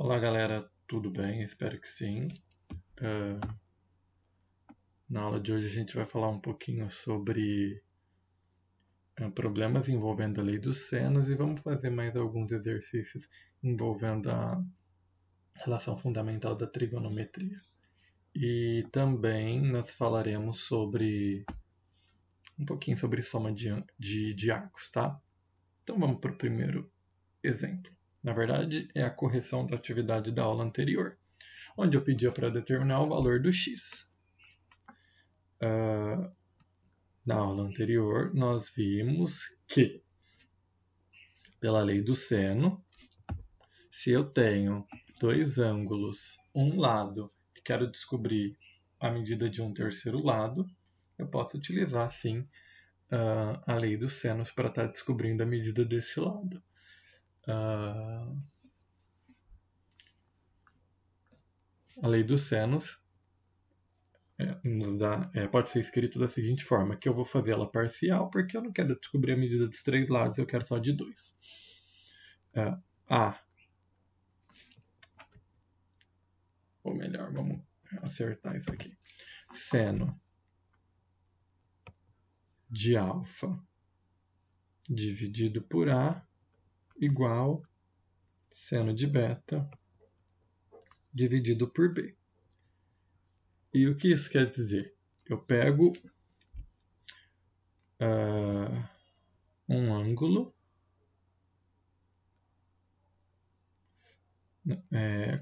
Olá galera, tudo bem? Espero que sim. Na aula de hoje a gente vai falar um pouquinho sobre problemas envolvendo a lei dos senos e vamos fazer mais alguns exercícios envolvendo a relação fundamental da trigonometria. E também nós falaremos um pouquinho sobre soma de arcos, tá? Então vamos para o primeiro exemplo. Na verdade, é a correção da atividade da aula anterior, onde eu pedia para determinar o valor do x. Na aula anterior, nós vimos que, pela lei do seno, se eu tenho dois ângulos, um lado, e quero descobrir a medida de um terceiro lado, eu posso utilizar, sim, a lei dos senos para estar descobrindo a medida desse lado. A lei dos senos pode ser escrita da seguinte forma, que eu vou fazer ela parcial, porque eu não quero descobrir a medida dos três lados, eu quero só de dois. Ou melhor, vamos acertar isso aqui. Seno de alfa dividido por A igual seno de beta dividido por B. E o que isso quer dizer? Eu pego um ângulo,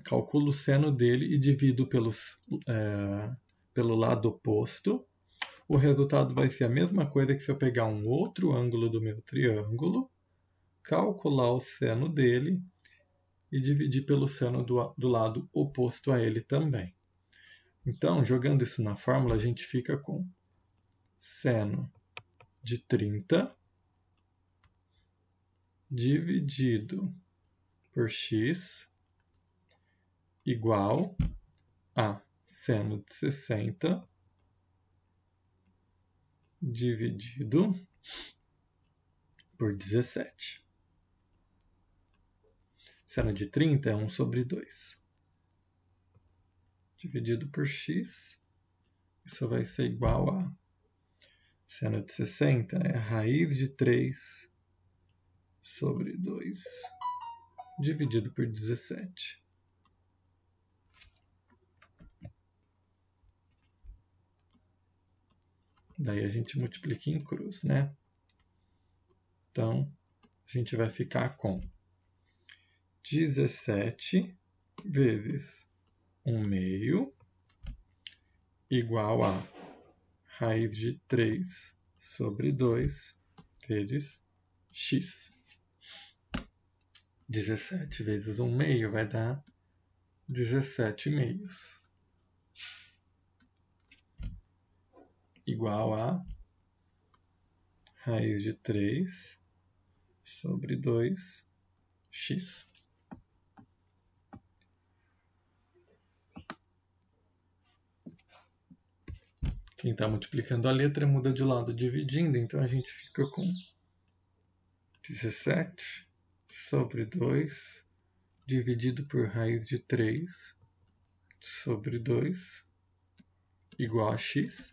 calculo o seno dele e divido pelo lado oposto. O resultado vai ser a mesma coisa que se eu pegar um outro ângulo do meu triângulo, calcular o seno dele e dividir pelo seno do lado oposto a ele também. Então, jogando isso na fórmula, a gente fica com seno de 30 dividido por x igual a seno de 60 dividido por 17. Seno de 30 é 1 sobre 2. Dividido por x, isso vai ser igual a seno de 60 é a raiz de 3 sobre 2 dividido por 17. Daí a gente multiplica em cruz, né? Então, a gente vai ficar com 17 vezes 1/2 igual a raiz de 3 sobre 2 vezes x. 17 vezes 1/2 vai dar 17/2. Igual a raiz de 3 sobre 2x. Quem está multiplicando a letra muda de lado dividindo, então a gente fica com 17 sobre 2 dividido por raiz de 3 sobre 2 igual a x.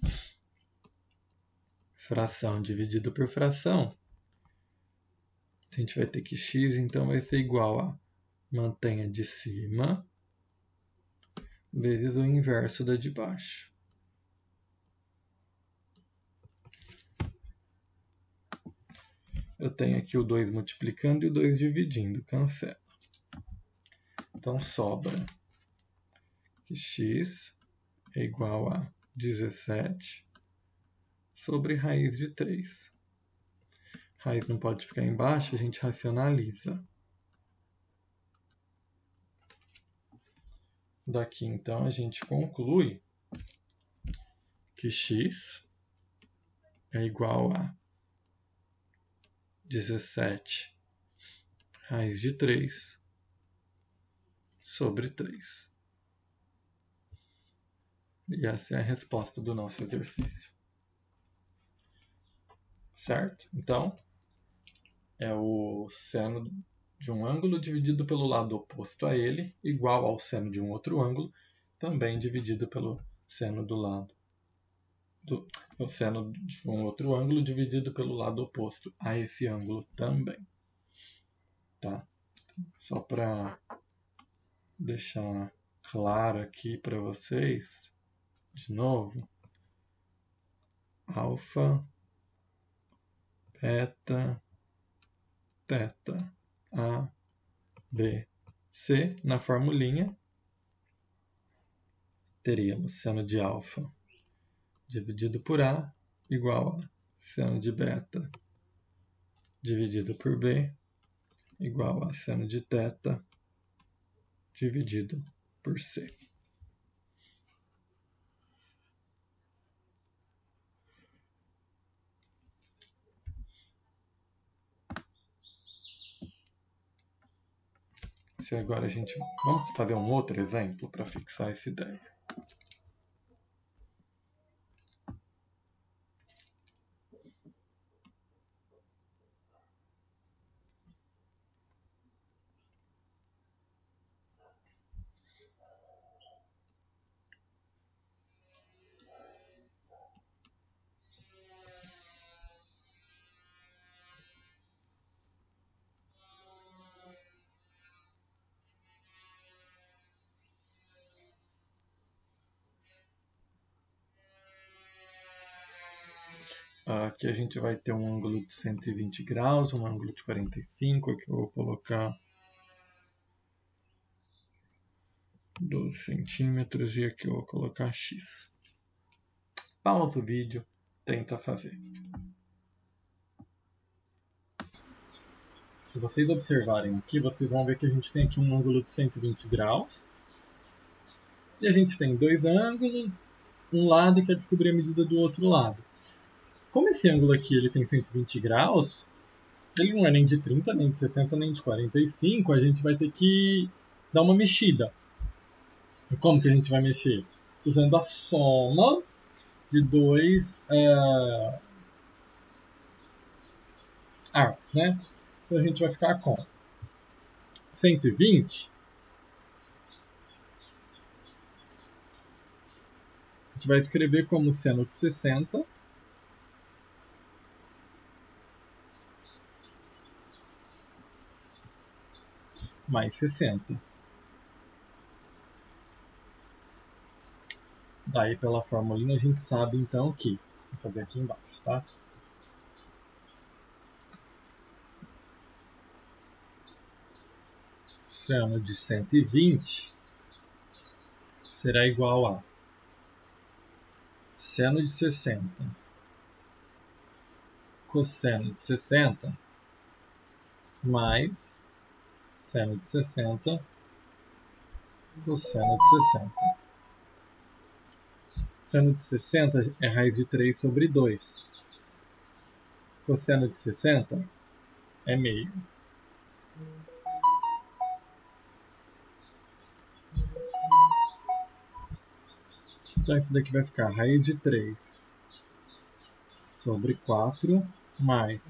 Fração dividido por fração. A gente vai ter que x, então vai ser igual a mantenha de cima vezes o inverso da de baixo. Eu tenho aqui o 2 multiplicando e o 2 dividindo, cancela. Então sobra que x é igual a 17 sobre raiz de 3. Raiz não pode ficar embaixo, a gente racionaliza. Daqui, então, a gente conclui que x é igual a 17 raiz de 3 sobre 3. E essa é a resposta do nosso exercício. Certo? Então, é o seno de um ângulo dividido pelo lado oposto a ele, igual ao seno de um outro ângulo, também dividido pelo seno do lado o seno de um outro ângulo dividido pelo lado oposto a esse ângulo também. Tá? Só para deixar claro aqui para vocês, de novo, alfa, beta, teta, A, B, C, na formulinha, teríamos seno de alfa dividido por A igual a seno de beta dividido por B igual a seno de teta dividido por C. Se agora vamos fazer um outro exemplo para fixar essa ideia. Aqui a gente vai ter um ângulo de 120 graus, um ângulo de 45, aqui eu vou colocar 12 centímetros e aqui eu vou colocar X. Pausa o vídeo, tenta fazer. Se vocês observarem aqui, vocês vão ver que a gente tem aqui um ângulo de 120 graus. E a gente tem dois ângulos, um lado e quer descobrir a medida do outro lado. Como esse ângulo aqui ele tem 120 graus, ele não é nem de 30, nem de 60, nem de 45, a gente vai ter que dar uma mexida. E como que a gente vai mexer? Usando a soma de dois arcos, né? Então a gente vai ficar com 120. A gente vai escrever como seno de 60 mais 60. Daí, pela formulinha, a gente sabe, então, que... Vou fazer aqui embaixo, tá? Seno de 120 será igual a seno de 60 cosseno de 60 mais seno de 60 cosseno de 60. Seno de 60 é raiz de 3 sobre 2. Cosseno de 60 é meio. Então, isso daqui vai ficar raiz de 3 sobre 4 mais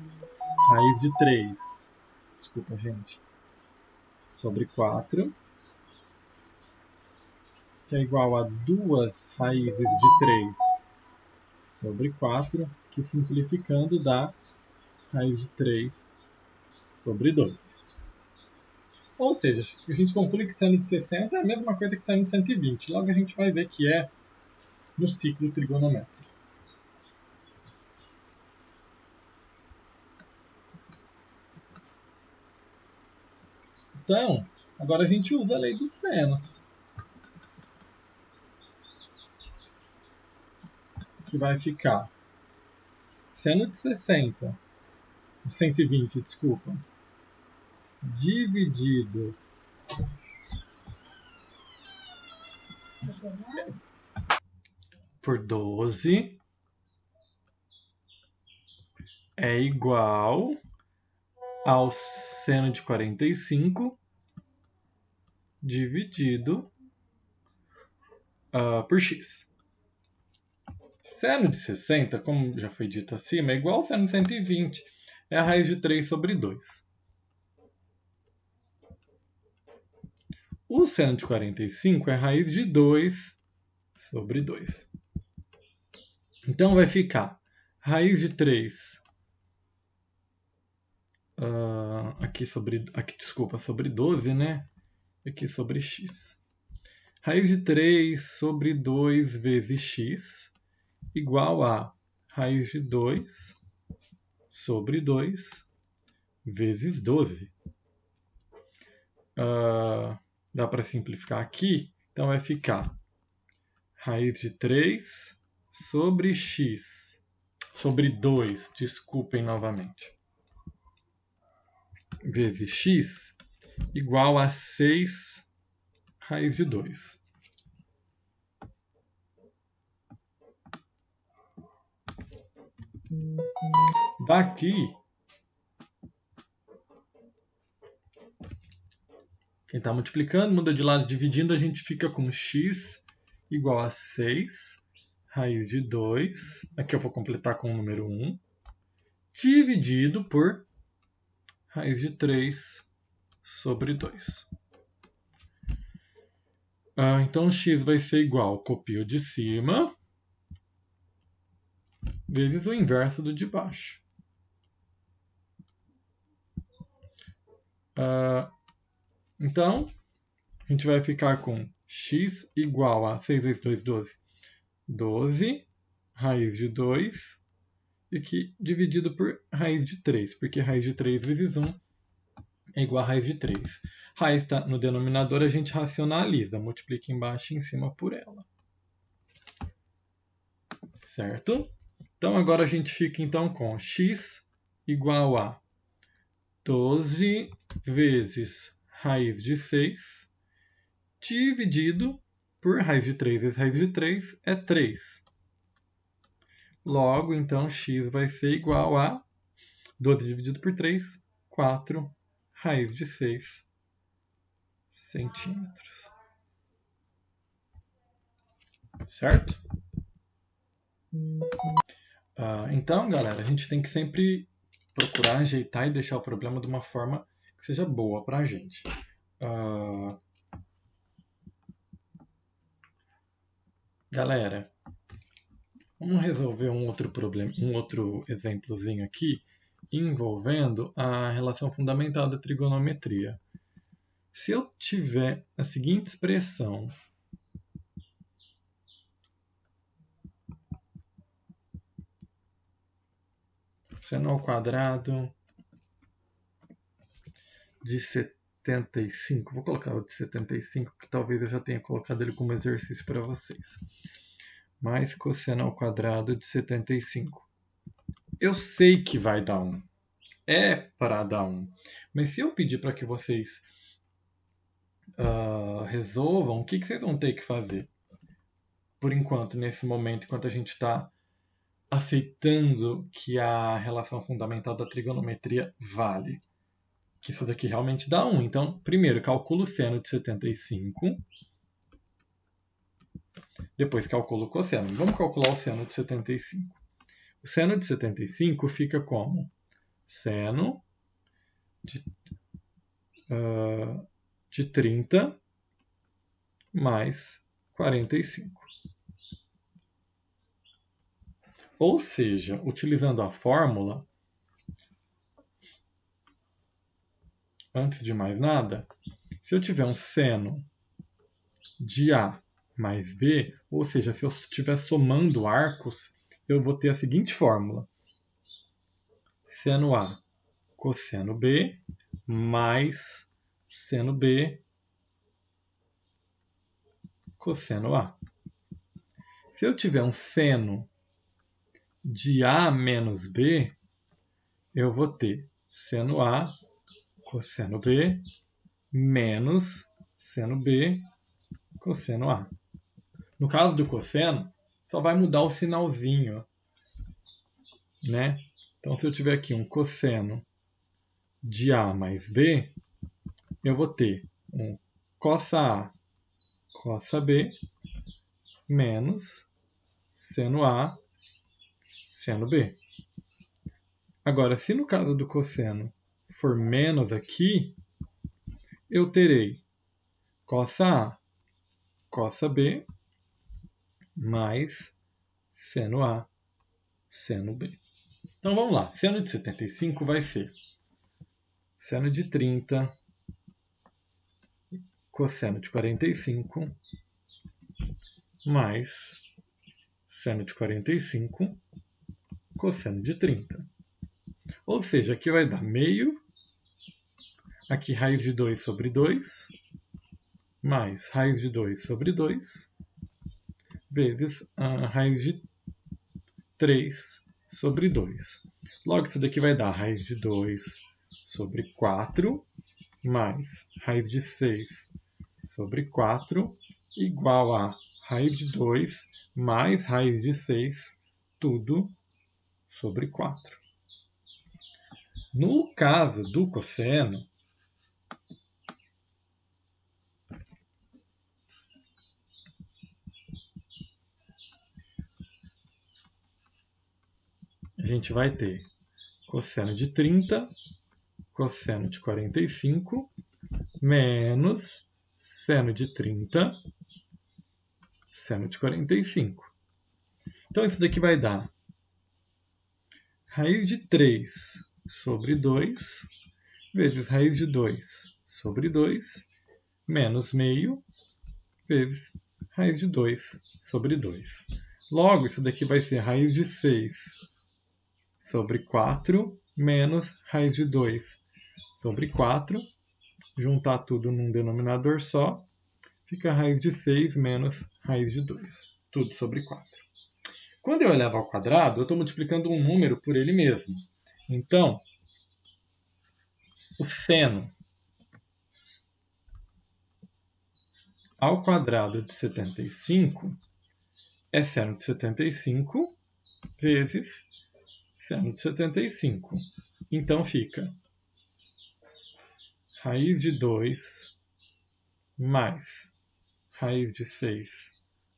raiz de 3. Desculpa, gente. Sobre 4, que é igual a 2 raízes de 3 sobre 4, que simplificando dá raiz de 3 sobre 2. Ou seja, a gente conclui que seno de 60 é a mesma coisa que seno de 120. Logo a gente vai ver que é no ciclo trigonométrico. Então, agora a gente usa a lei dos senos. Que vai ficar seno de 60, 120, desculpa, dividido por 12 é igual ao seno de 45 dividido por x. Seno de 60, como já foi dito acima, é igual ao seno de 120. É a raiz de 3 sobre 2. O seno de 45 é raiz de 2 sobre 2. Então vai ficar raiz de 3 sobre 12, né? Aqui sobre x. Raiz de 3 sobre 2 vezes x igual a raiz de 2 sobre 2 vezes 12. Dá para simplificar aqui, então vai ficar raiz de 3 sobre x, sobre 2, desculpem novamente, vezes x igual a 6 raiz de 2. Daqui, quem está multiplicando, muda de lado, dividindo, a gente fica com x igual a 6 raiz de 2, aqui eu vou completar com o número 1, dividido por raiz de 3 sobre 2. Então x vai ser igual, copio de cima, vezes o inverso do de baixo. Então, a gente vai ficar com x igual a 6 vezes 2, 12. 12 raiz de 2, e aqui dividido por raiz de 3, porque raiz de 3 vezes 1 é igual a raiz de 3. Raiz está no denominador, a gente racionaliza, multiplica embaixo e em cima por ela. Certo? Então agora a gente fica então com x igual a 12 vezes raiz de 6 dividido por raiz de 3 vezes raiz de 3 é 3. Logo, então, x vai ser igual a 12 dividido por 3, 4 raiz de 6 centímetros. Certo? Então, galera, a gente tem que sempre procurar ajeitar e deixar o problema de uma forma que seja boa para a gente. Galera, vamos resolver um outro problema, um outro exemplozinho aqui envolvendo a relação fundamental da trigonometria. Se eu tiver a seguinte expressão, seno ao quadrado de 75, vou colocar o de 75, que talvez eu já tenha colocado ele como exercício para vocês, mais cosseno ao quadrado de 75. Eu sei que vai dar 1. É para dar 1. Mas se eu pedir para que vocês resolvam, o que vocês vão ter que fazer? Por enquanto, nesse momento, enquanto a gente está aceitando que a relação fundamental da trigonometria vale, que isso daqui realmente dá 1. Então, primeiro, calculo o seno de 75. Depois calculo o cosseno. Vamos calcular o seno de 75. O seno de 75 fica como? Seno de 30 mais 45. Ou seja, utilizando a fórmula, antes de mais nada, se eu tiver um seno de A mais B, ou seja, se eu estiver somando arcos, eu vou ter a seguinte fórmula. Seno A cosseno B mais seno B cosseno A. Se eu tiver um seno de A menos B, eu vou ter seno A cosseno B menos seno B cosseno A. No caso do cosseno, só vai mudar o sinalzinho, né? Então, se eu tiver aqui um cosseno de A mais B, eu vou ter um cossa A, cossa B, menos seno A, seno B. Agora, se no caso do cosseno for menos aqui, eu terei cossa A, cossa B, mais seno A, seno B. Então vamos lá. Seno de 75 vai ser seno de 30 cosseno de 45 mais seno de 45 cosseno de 30. Ou seja, aqui vai dar meio, aqui raiz de 2 sobre 2, mais raiz de 2 sobre 2, vezes a raiz de 3 sobre 2. Logo, isso daqui vai dar raiz de 2 sobre 4, mais raiz de 6 sobre 4, igual a raiz de 2 mais raiz de 6, tudo sobre 4. No caso do cosseno, a gente vai ter cosseno de 30, cosseno de 45, menos seno de 30, seno de 45. Então, isso daqui vai dar raiz de 3 sobre 2, vezes raiz de 2 sobre 2, menos meio, vezes raiz de 2 sobre 2. Logo, isso daqui vai ser raiz de 6 sobre 4, menos raiz de 2 sobre 4. Juntar tudo num denominador só, fica raiz de 6 menos raiz de 2. Tudo sobre 4. Quando eu elevo ao quadrado, eu estou multiplicando um número por ele mesmo. Então, o seno ao quadrado de 75 é seno de 75 vezes seno de 75. Então fica raiz de 2 mais raiz de 6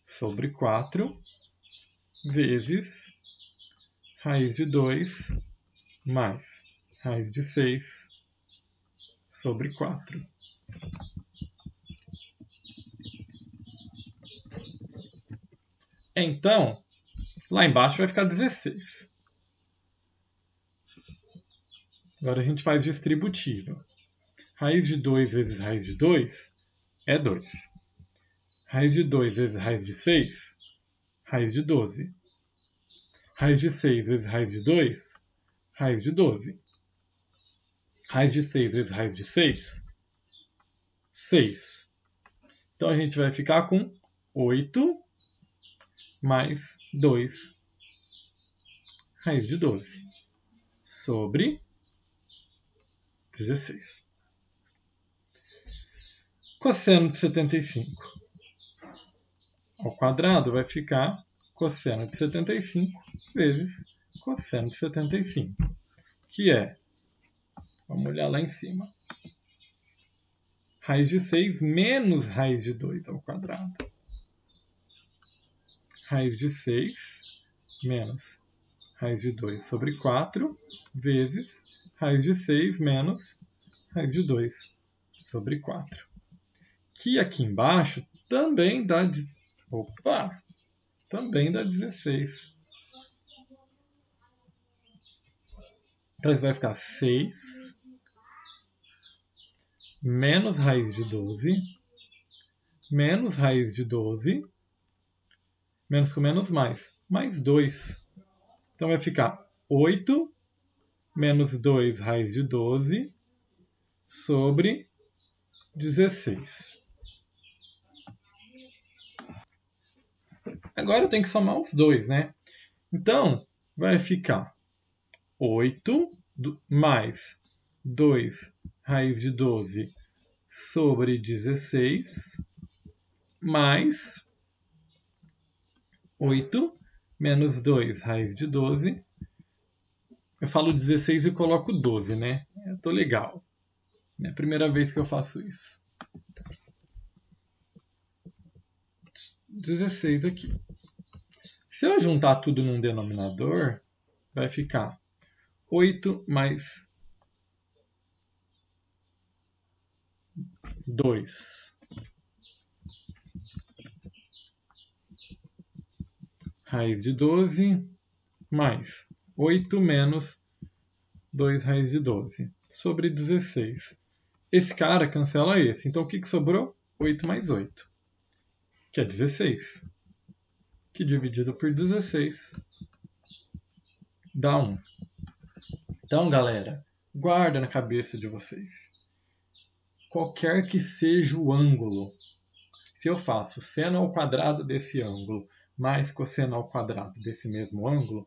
sobre 4 vezes raiz de 2 mais raiz de 6 sobre 4. Então, lá embaixo vai ficar 16. Agora a gente faz distributiva. Raiz de 2 vezes raiz de 2 é 2. Raiz de 2 vezes raiz de 6, raiz de 12. Raiz de 6 vezes raiz de 2, raiz de 12. Raiz de 6 vezes raiz de 6, 6. Então a gente vai ficar com 8 mais 2 raiz de 12 sobre 16. Cosseno de 75 ao quadrado vai ficar cosseno de 75 vezes cosseno de 75, que é, vamos olhar lá em cima, raiz de 6 menos raiz de 2 ao quadrado. Raiz de 6 menos raiz de 2 sobre 4 vezes raiz de 6 menos raiz de 2 sobre 4. Que aqui embaixo também dá, também dá 16. Então isso vai ficar 6 menos raiz de 12 menos raiz de 12, menos com menos mais 2. Então vai ficar 8 menos 2 raiz de 12 sobre 16. Agora eu tenho que somar os dois, né? Então, vai ficar 8 mais 2 raiz de 12 sobre 16, mais 8 menos 2 raiz de 12. Eu falo 16 e coloco 12, né? Eu tô legal. É a primeira vez que eu faço isso. 16 aqui. Se eu juntar tudo num denominador, vai ficar 8 mais 2 raiz de 12 mais 8 menos 2 raiz de 12 sobre 16. Esse cara cancela esse. Então, o que sobrou? 8 mais 8, que é 16. Que dividido por 16 dá 1. Então, galera, guarda na cabeça de vocês. Qualquer que seja o ângulo, se eu faço seno ao quadrado desse ângulo mais cosseno ao quadrado desse mesmo ângulo,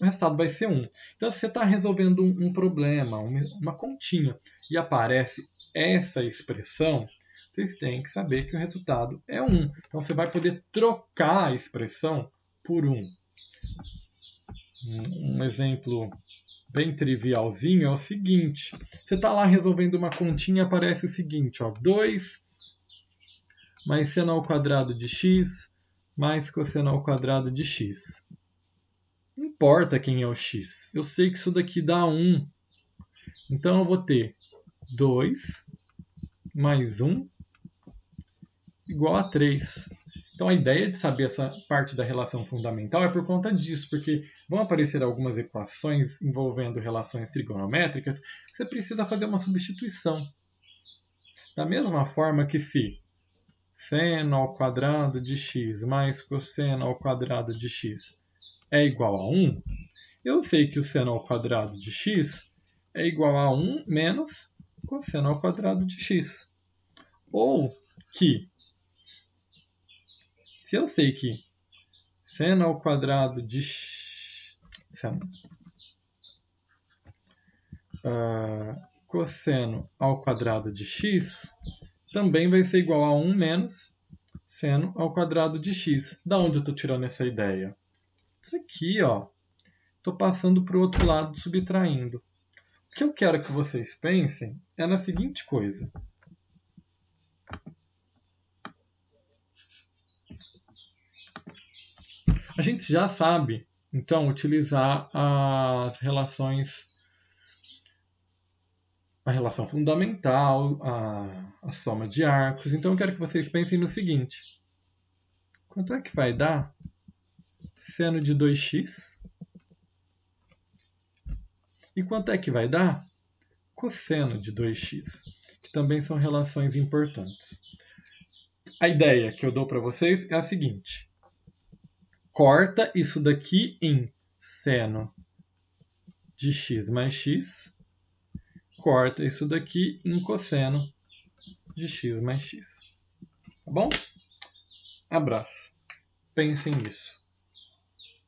o resultado vai ser 1. Então, se você está resolvendo um problema, uma continha, e aparece essa expressão, vocês têm que saber que o resultado é 1. Então, você vai poder trocar a expressão por 1. Um exemplo bem trivialzinho é o seguinte. Você está lá resolvendo uma continha e aparece o seguinte, ó, 2 mais seno ao quadrado de x mais cosseno ao quadrado de x. Não importa quem é o x. Eu sei que isso daqui dá 1. Então, eu vou ter 2 mais 1 igual a 3. Então, a ideia de saber essa parte da relação fundamental é por conta disso, porque vão aparecer algumas equações envolvendo relações trigonométricas que você precisa fazer uma substituição. Da mesma forma que se seno ao quadrado de x mais cosseno ao quadrado de x é igual a 1, eu sei que o seno ao quadrado de x é igual a 1 menos cosseno ao quadrado de x. Ou que, se eu sei que seno ao quadrado de x, cosseno ao quadrado de x também vai ser igual a 1 menos seno ao quadrado de x. Da onde eu estou tirando essa ideia? Isso aqui, ó. Estou passando para o outro lado, subtraindo. O que eu quero que vocês pensem é na seguinte coisa. A gente já sabe, então, utilizar as relações, a relação fundamental, a soma de arcos. Então, eu quero que vocês pensem no seguinte. Quanto é que vai dar seno de 2x? E quanto é que vai dar cosseno de 2x? Que também são relações importantes. A ideia que eu dou para vocês é a seguinte. Corta isso daqui em seno de x mais x. Corta isso daqui em cosseno de x mais x. Tá bom? Abraço. Pensem nisso.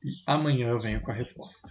E amanhã eu venho com a resposta.